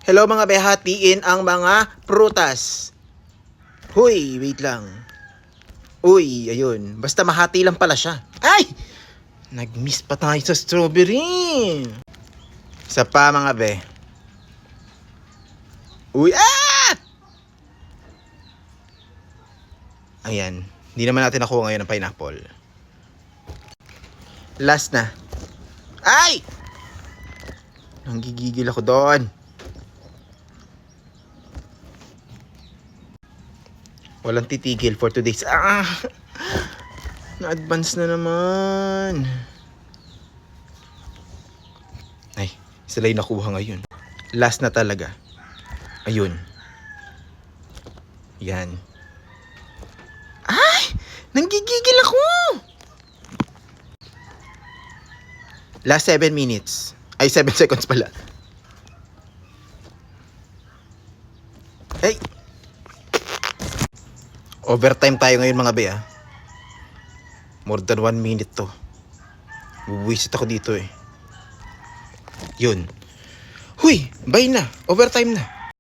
Hello mga be, hatiin ang mga prutas. Huy, wait lang. Uy, ayun. Basta mahati lang pala siya. Ay! Nag-miss pa tayo sa strawberry. Isa pa mga be. Uy, ah! Ayan. Hindi naman natin nakuha ngayon ng pineapple. Last na. Ay! Nanggigigil ako doon. Walang titigil for today's. Na-advance na naman. Ay, sila yung nakuha ngayon. Last na talaga. Ayun. Yan. Ay! Nanggigigil ako! Last 7 minutes. Ay, 7 seconds pala. Ay! Overtime tayo ngayon mga be, ah. More than 1 minute to. Buwisit ako dito eh. Yun. Huy! Bye na. Overtime na.